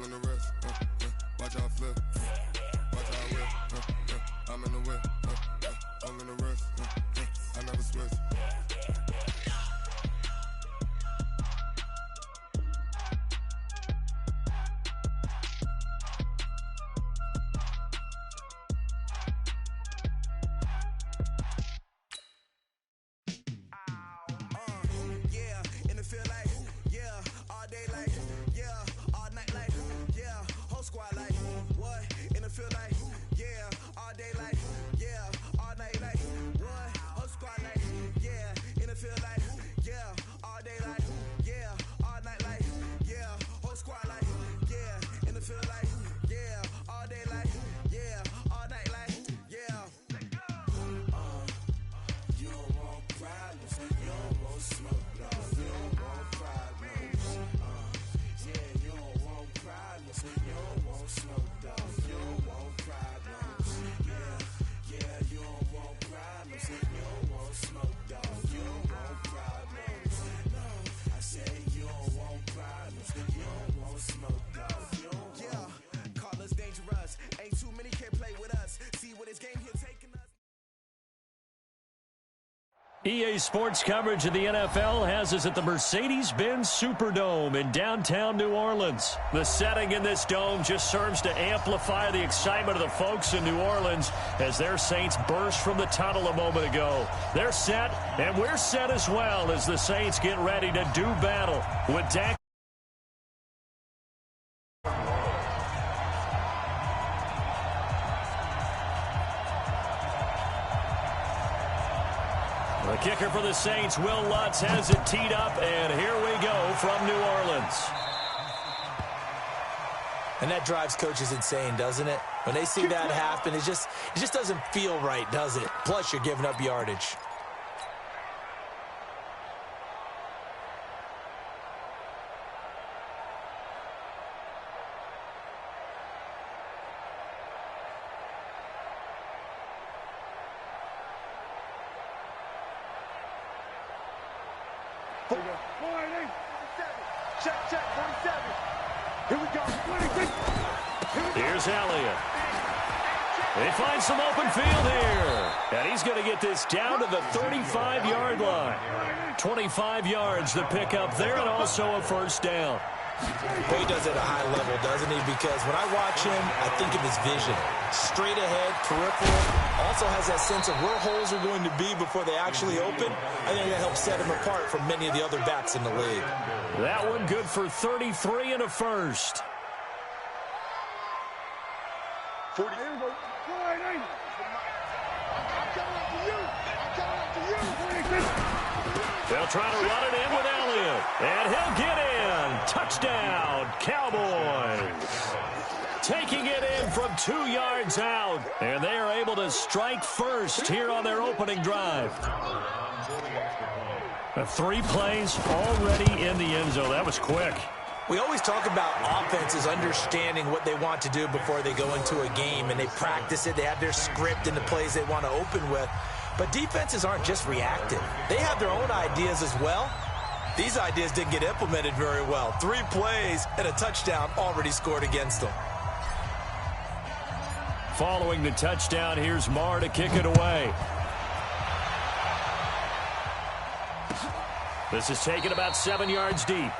in the rest. Watch out flip. Watch out whip. I'm in the whip. I'm in the rest. I never switch. EA Sports coverage of the NFL has us at the Mercedes-Benz Superdome in downtown New Orleans. The setting in this dome just serves to amplify the excitement of the folks in New Orleans as their Saints burst from the tunnel a moment ago. They're set, and we're set as well as the Saints get ready to do battle with Dak. The kicker for the Saints, Will Lutz, has it teed up, and here we go from New Orleans. And that drives coaches insane, doesn't it? When they see that happen, it just doesn't feel right, does it? Plus, you're giving up yardage. Check, 47. Here we go. 26. Here's Elliott. They find some open field here. And he's going to get this down to the 35-yard line. 25 yards to pick up there, and also a first down. Well, he does it at a high level, doesn't he? Because when I watch him, I think of his vision. Straight ahead, peripheral. Also has that sense of where holes are going to be before they actually open. I think that helps set him apart from many of the other backs in the league. That one good for 33 and a first. 40. Here we go. I'm coming up to you. They'll try to run it in with Elliott. And he'll get in. Touchdown, Cowboys. Taking it in from 2 yards out. And they are able to strike first here on their opening drive. 3 plays already in the end zone. That was quick. We always talk about offenses understanding what they want to do before they go into a game, and they practice it. They have their script and the plays they want to open with. But defenses aren't just reactive. They have their own ideas as well. These ideas didn't get implemented very well. 3 plays and a touchdown already scored against them. Following the touchdown, here's Marr to kick it away. This is taken about 7 yards deep.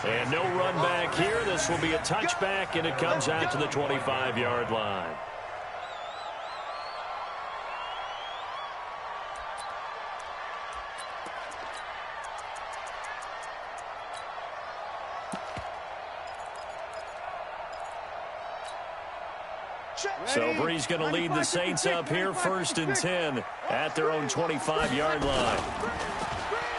And no run back here. This will be a touchback, and it comes out to the 25-yard line. So Bree's going to lead the Saints up here, 1st and 10 at their own 25-yard line.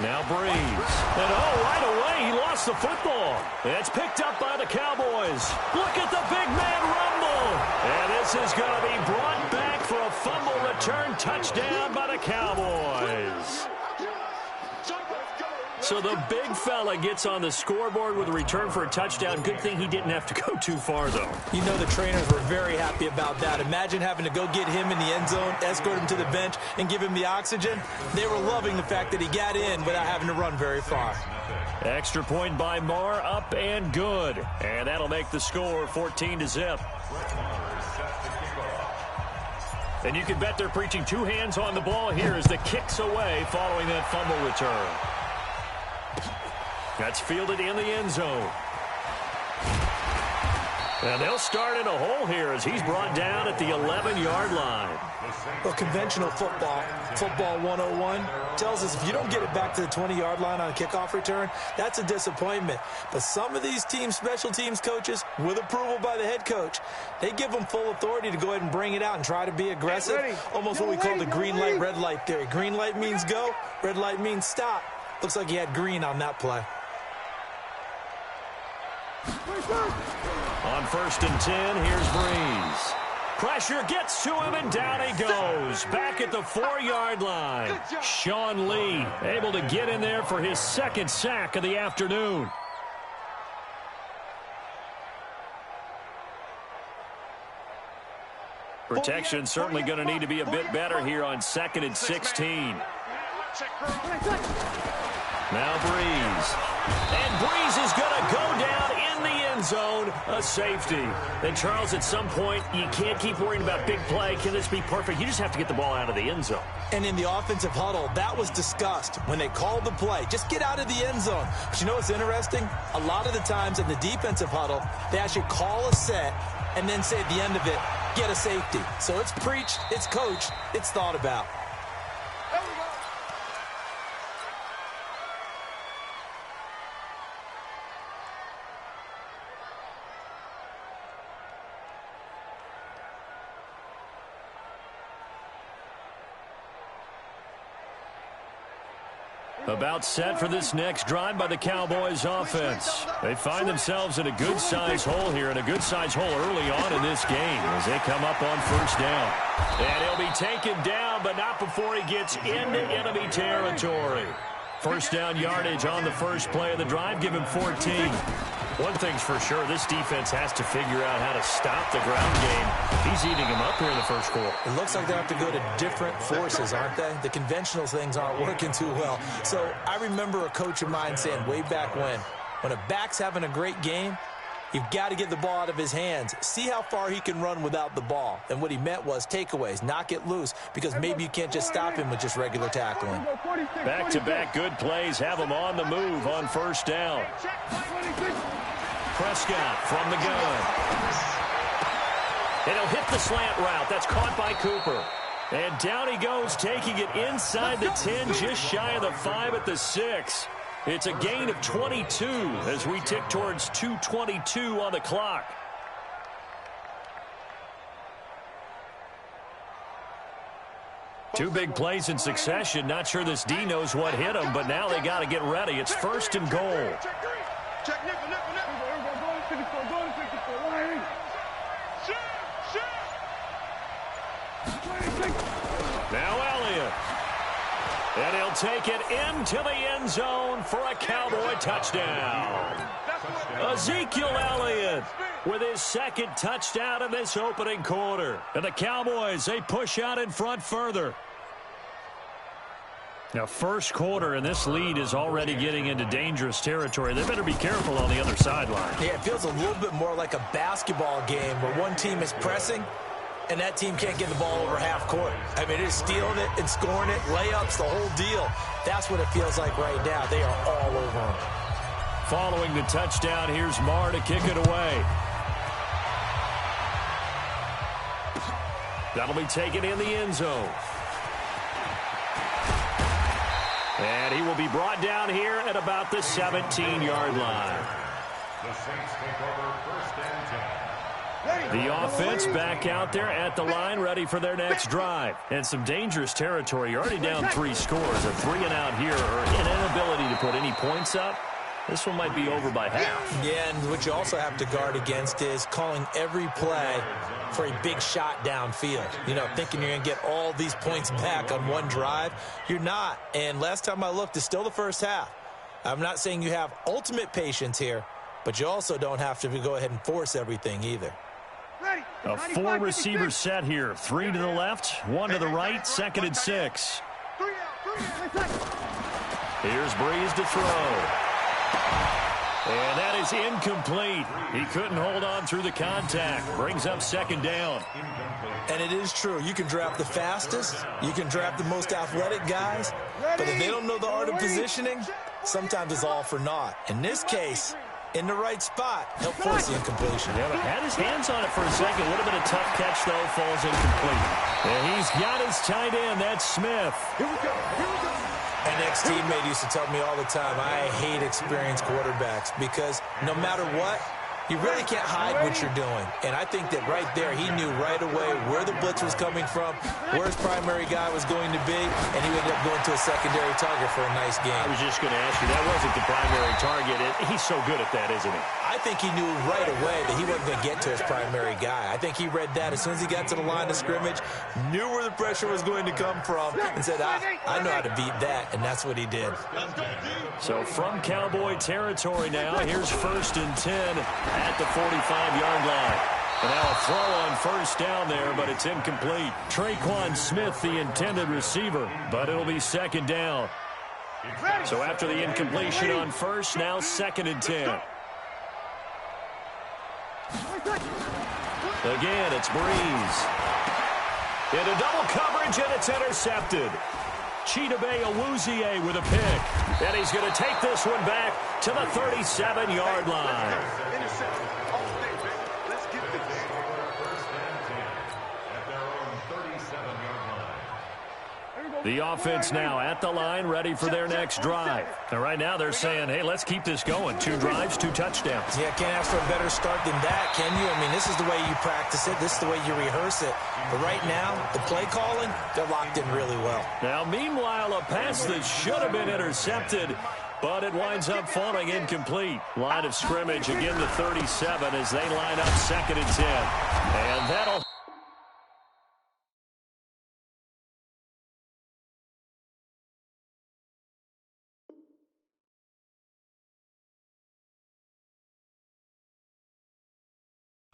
Now Breeze. And right away, he lost the football. It's picked up by the Cowboys. Look at the big man rumble. And this is going to be brought back for a fumble return touchdown by the Cowboys. So the big fella gets on the scoreboard with a return for a touchdown. Good thing he didn't have to go too far, though. You know the trainers were very happy about that. Imagine having to go get him in the end zone, escort him to the bench, and give him the oxygen. They were loving the fact that he got in without having to run very far. Extra point by Marr, up and good. And that'll make the score 14-0. And you can bet they're preaching two hands on the ball here as the kick's away following that fumble return. That's fielded in the end zone. And they'll start in a hole here as he's brought down at the 11-yard line. Well, conventional football 101, tells us if you don't get it back to the 20-yard line on a kickoff return, that's a disappointment. But some of these teams, special teams coaches, with approval by the head coach, they give them full authority to go ahead and bring it out and try to be aggressive. Almost what we call the green light, red light theory. Green light means go, red light means stop. Looks like he had green on that play. On 1st and 10, here's Breeze. Pressure gets to him, and down he goes. Back at the 4-yard line. Sean Lee able to get in there for his second sack of the afternoon. Protection certainly going to need to be a bit better here on 2nd and 16. Now Breeze. And Breeze is going to go down in the end zone, a safety. And Charles, at some point, you can't keep worrying about big play. Can this be perfect? You just have to get the ball out of the end zone. And in the offensive huddle, that was discussed when they called the play. Just get out of the end zone. But you know what's interesting? A lot of the times in the defensive huddle, they actually call a set and then say at the end of it, get a safety. So it's preached, it's coached, it's thought about. About set for this next drive by the Cowboys offense. They find themselves in a good-sized hole here, and a good-sized hole early on in this game as they come up on 1st down. And he'll be taken down, but not before he gets into enemy territory. 1st down yardage on the first play of the drive. Give him 14. One thing's for sure, this defense has to figure out how to stop the ground game. He's eating them up here in the first quarter. It looks like they have to go to different forces, aren't they? The conventional things aren't working too well. So I remember a coach of mine saying way back when a back's having a great game, you've got to get the ball out of his hands. See how far he can run without the ball. And what he meant was takeaways, knock it loose, because maybe you can't just stop him with just regular tackling. Back-to-back good plays have him on the move on 1st down. Prescott from the gun. And he'll hit the slant route. That's caught by Cooper. And down he goes, taking it inside the 10, just shy of the 5 at the 6. It's a gain of 22 as we tick towards 2:22 on the clock. Two big plays in succession. Not sure this D knows what hit him, but now they got to get ready. It's 1st and goal. Now Elliott. And he'll take it into the end zone for a Cowboy touchdown. Ezekiel Elliott with his second touchdown in this opening quarter. And the Cowboys, they push out in front further. Now, first quarter, and this lead is already getting into dangerous territory. They better be careful on the other sideline. Yeah, it feels a little bit more like a basketball game where one team is pressing and that team can't get the ball over half court. I mean, it is stealing it and scoring it, layups, the whole deal. That's what it feels like right now. They are all over them. Following the touchdown, here's Marr to kick it away. That'll be taken in the end zone. And he will be brought down here at about the 17-yard line. The Saints take over 1st and 10. The offense back out there at the line, ready for their next drive. And some dangerous territory. You're already down 3 scores. A 3-and-out here, or an inability to put any points up. This one might be over by half. Yeah, and what you also have to guard against is calling every play for a big shot downfield. You know, thinking you're going to get all these points back on one drive. You're not. And last time I looked, it's still the first half. I'm not saying you have ultimate patience here, but you also don't have to go ahead and force everything either. A 4-receiver set here. 3 to the left, 1 to the right, 2nd and 6. Here's Breeze to throw. And that is incomplete. He couldn't hold on through the contact. Brings up second down. And it is true. You can draft the fastest. You can draft the most athletic guys. But if they don't know the art of positioning, sometimes it's all for naught. In this case, in the right spot, he'll force the incompletion. Yeah, but had his hands on it for a second. Would have been a tough catch, though. Falls incomplete. And he's got his tight end. That's Smith. Here we go. Here we go. An ex-teammate used to tell me all the time, I hate experienced quarterbacks because no matter what, you really can't hide what you're doing. And I think that right there, he knew right away where the blitz was coming from, where his primary guy was going to be, and he ended up going to a secondary target for a nice game. I was just going to ask you, that wasn't the primary target. He's so good at that, isn't he? I think he knew right away that he wasn't going to get to his primary guy. I think he read that as soon as he got to the line of scrimmage, knew where the pressure was going to come from, and said, I know how to beat that, and that's what he did. So from Cowboy territory now, here's 1st and 10 at the 45-yard line. And now a throw on first down there, but it's incomplete. Traquan Smith, the intended receiver, but it'll be second down. So after the incompletion on first, now 2nd and 10. Again, it's Breeze. Into double coverage, and it's intercepted. Chidobe Awuzie with a pick. And he's going to take this one back to the 37-yard line. The offense now at the line, ready for their next drive. And right now they're saying, hey, let's keep this going. 2 drives, 2 touchdowns. Yeah, can't ask for a better start than that, can you? I mean, this is the way you practice it. This is the way you rehearse it. But right now, the play calling, they're locked in really well. Now, meanwhile, a pass that should have been intercepted, but it winds up falling incomplete. Line of scrimmage, again the 37 as they line up 2nd and 10. And that'll...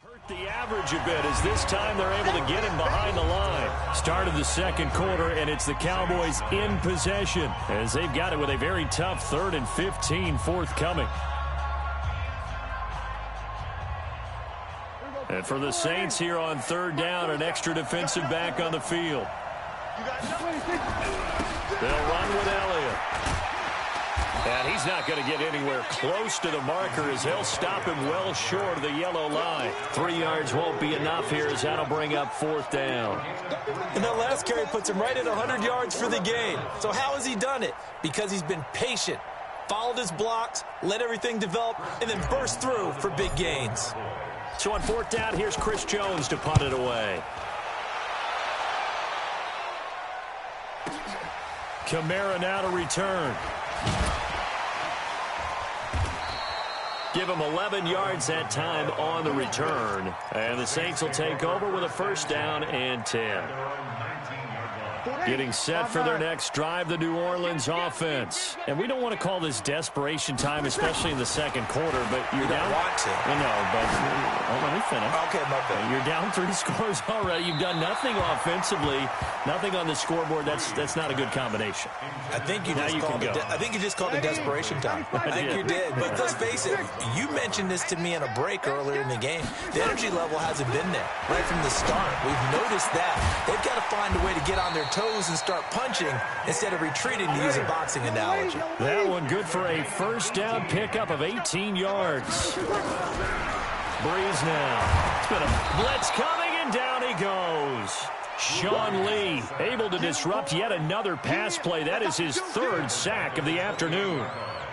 hurt the average a bit as this time they're able to get him behind the line. Start of the second quarter, and it's the Cowboys in possession as they've got it with a very tough 3rd and 15 forthcoming. And for the Saints here on 3rd down, an extra defensive back on the field. They'll run with Elliott. And he's not going to get anywhere close to the marker as they'll stop him well short of the yellow line. 3 yards won't be enough here as that'll bring up 4th down. And that last carry puts him right at 100 yards for the game. So how has he done it? Because he's been patient, followed his blocks, let everything develop, and then burst through for big gains. So on 4th down, here's Chris Jones to punt it away. Kamara now to return. Give him 11 yards that time on the return. And the Saints will take over with a 1st down and 10. Getting set for their next drive, the New Orleans offense. And we don't want to call this desperation time, especially in the second quarter, but you're You down. don't want to. I know, but let me finish. Okay, my bad. You're down 3 scores already. You've done nothing offensively, nothing on the scoreboard. That's not a good combination. I think you just called it desperation time. I think you did. But let's face it, you mentioned this to me in a break earlier in the game. The energy level hasn't been there right from the start. We've noticed that. They've got to find a way to get on their toes and start punching instead of retreating, to use a boxing analogy. That one good for a 1st down pickup of 18 yards. Breeze now. It's been a blitz coming, and down he goes. Sean Lee able to disrupt yet another pass play. That is his 3rd sack of the afternoon.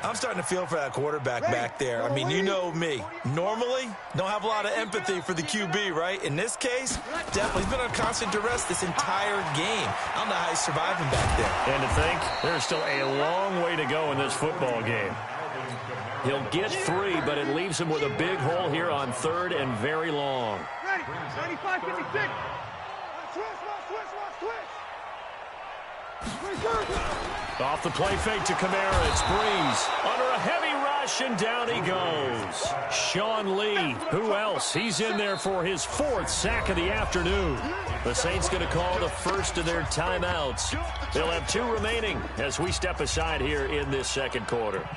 I'm starting to feel for that quarterback back there. I mean, you know me. Normally, don't have a lot of empathy for the QB, right? In this case, definitely. He's been under constant duress this entire game. I don't know how he's surviving back there. And to think, there's still a long way to go in this football game. He'll get 3, but it leaves him with a big hole here on 3rd and very long. Ready. 95, 56. Off the play fake to Kamara, it's Breeze. Under a heavy rush, and down he goes. Sean Lee, who else? He's in there for his 4th sack of the afternoon. The Saints going to call the first of their timeouts. They'll have 2 remaining as we step aside here in this second quarter.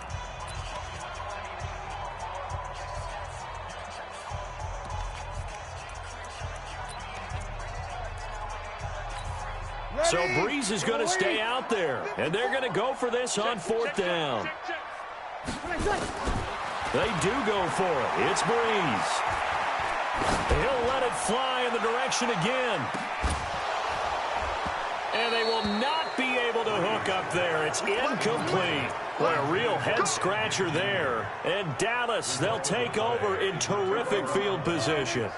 So Breeze is going to stay out there, and they're going to go for this on 4th down. They do go for it. It's Breeze. He'll let it fly in the direction again. And they will not be able to hook up there. It's incomplete. What a real head-scratcher there. And Dallas, they'll take over in terrific field position.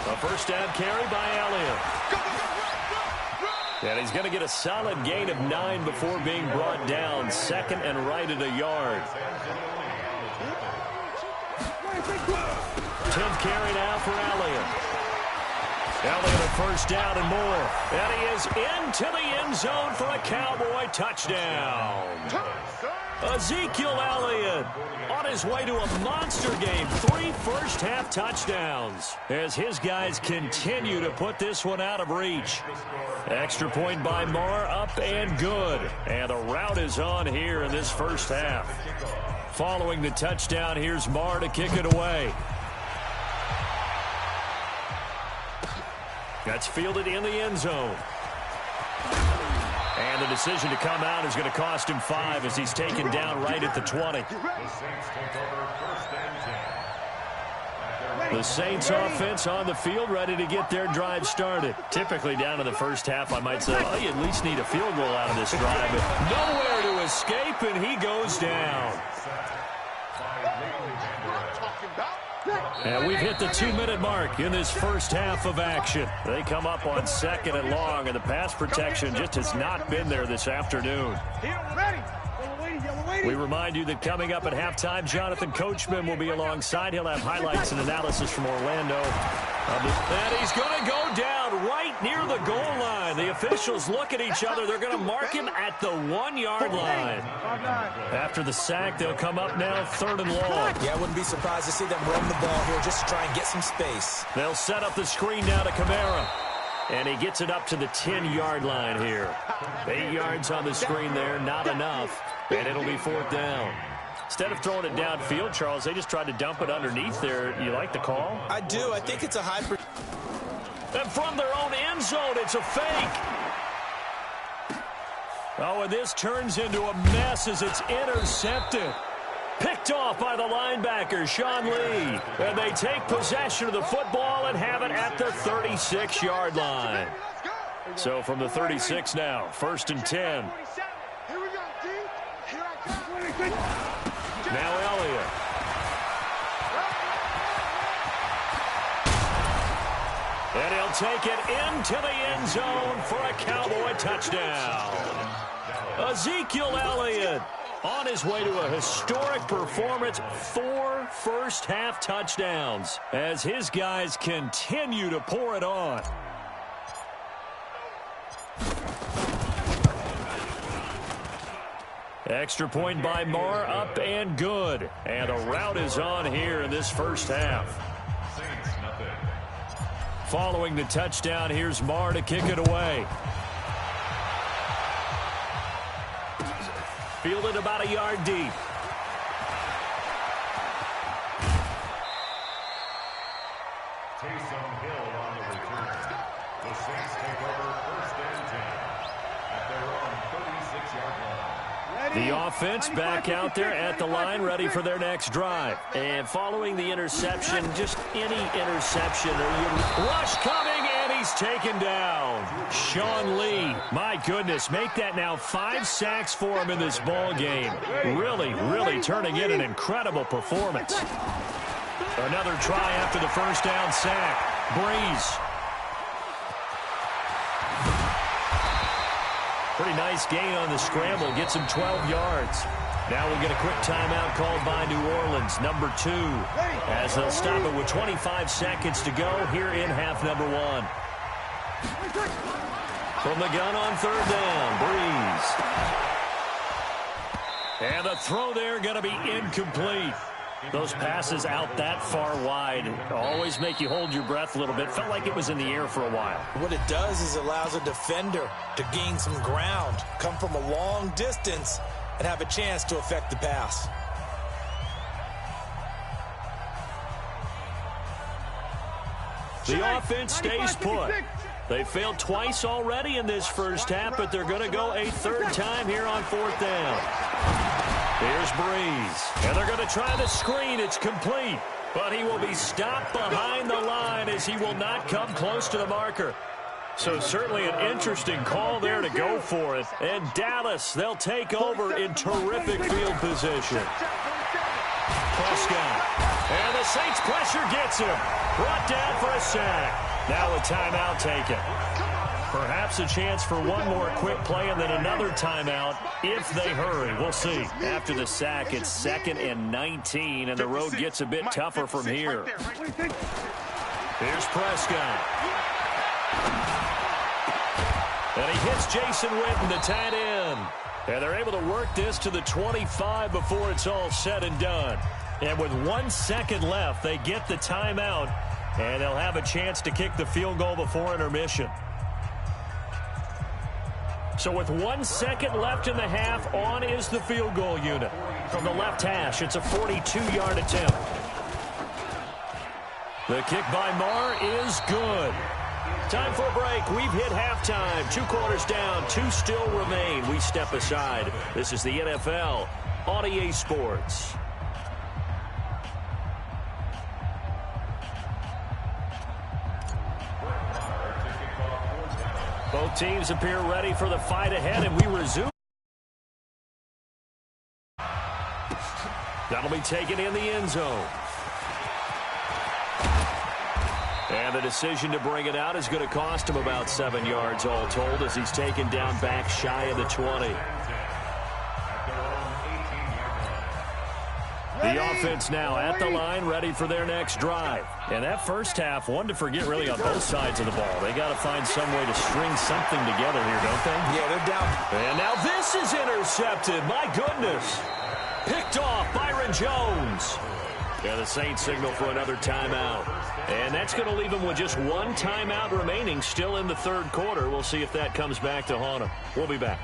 A first down carry by Elliott. And he's going to get a solid gain of 9 before being brought down. 2nd and right at a yard. 10th carry now for Elliott. Elliott a first down and more. And he is into the end zone for a Cowboy touchdown. Ezekiel Elliott on his way to a monster game. 3 first-half touchdowns as his guys continue to put this one out of reach. Extra point by Marr, up and good. And the route is on here in this first half. Following the touchdown, here's Marr to kick it away. That's fielded in the end zone. And the decision to come out is going to cost him 5 as he's taken down right at the 20. The Saints offense on the field, ready to get their drive started. Typically down in the first half, I might say, well, you at least need a field goal out of this drive. But nowhere to escape, and he goes down. And we've hit the 2-minute mark in this first half of action. They come up on 2nd and long, and the pass protection just has not been there this afternoon. We remind you that coming up at halftime, Jonathan Coachman will be alongside. He'll have highlights and analysis from Orlando. And he's going to go down right near the goal line. The officials look at each other. They're going to mark him at the 1-yard line. After the sack, they'll come up now 3rd and long. Yeah, I wouldn't be surprised to see them run the ball here just to try and get some space. They'll set up the screen now to Kamara. And he gets it up to the 10-yard line here. 8 yards on the screen there, not enough. And it'll be 4th down. Instead of throwing it downfield, Charles, they just tried to dump it underneath there. You like the call? I do. I think it's a high... And from their own end zone, it's a fake. Oh, and this turns into a mess as it's intercepted. Picked off by the linebacker, Sean Lee. And they take possession of the football and have it at the 36-yard line. So from the 36 now, 1st and 10. Now Elliott. And he'll take it into the end zone for a Cowboy touchdown. Ezekiel Elliott on his way to a historic performance, 4 first-half touchdowns as his guys continue to pour it on. Extra point by Marr, up and good. And a route is on here in this first half. Following the touchdown, here's Marr to kick it away. Fielded about a yard deep. Taysom Hill on the return. The Saints take over 1st and 10 at their own 36-yard line. The offense back out there at the line, ready for their next drive. And following the interception, just any interception. Rush coming, and he's taken down. Sean Lee, my goodness, make that now 5 sacks for him in this ball game. Really turning in an incredible performance. Another try after the first down sack. Breeze. Pretty nice gain on the scramble. Gets him 12 yards. Now we'll get a quick timeout called by New Orleans, number 2, as they'll stop it with 25 seconds to go here in half number 1. From the gun on 3rd down, Breeze. And the throw there going to be incomplete. Those passes out that far wide always make you hold your breath a little bit. Felt like it was in the air for a while. What it does is it allows a defender to gain some ground, come from a long distance, and have a chance to affect the pass. The offense stays put. They failed twice already in this first half, but they're going to go a third time here on fourth down. Here's Breeze. And they're going to try the screen. It's complete. But he will be stopped behind the line as he will not come close to the marker. So certainly an interesting call there to go for it. And Dallas, they'll take over in terrific field position. Prescott. And the Saints pressure gets him. Brought down for a sack. Now a timeout taken. Perhaps a chance for one more quick play and then another timeout if they hurry. We'll see. After the sack, it's 2nd and 19, and the road gets a bit tougher from here. Here's Prescott. And he hits Jason Witten, the tight end. And they're able to work this to the 25 before it's all said and done. And with 1 second left, they get the timeout, and they'll have a chance to kick the field goal before intermission. So with 1 second left in the half, on is the field goal unit. From the left hash, it's a 42-yard attempt. The kick by Marr is good. Time for a break. We've hit halftime. 2 quarters down, 2 still remain. We step aside. This is the NFL on EA Sports. Both teams appear ready for the fight ahead, and we resume. That'll be taken in the end zone. And the decision to bring it out is going to cost him about 7 yards all told as he's taken down back shy of the 20. The offense now at the line, ready for their next drive. And that first half, one to forget really on both sides of the ball. They got to find some way to string something together here, don't they? Yeah, they're down. And now this is intercepted. My goodness. Picked off Byron Jones. Yeah, the Saints signal for another timeout. And that's going to leave them with just 1 timeout remaining still in the third quarter. We'll see if that comes back to haunt them. We'll be back.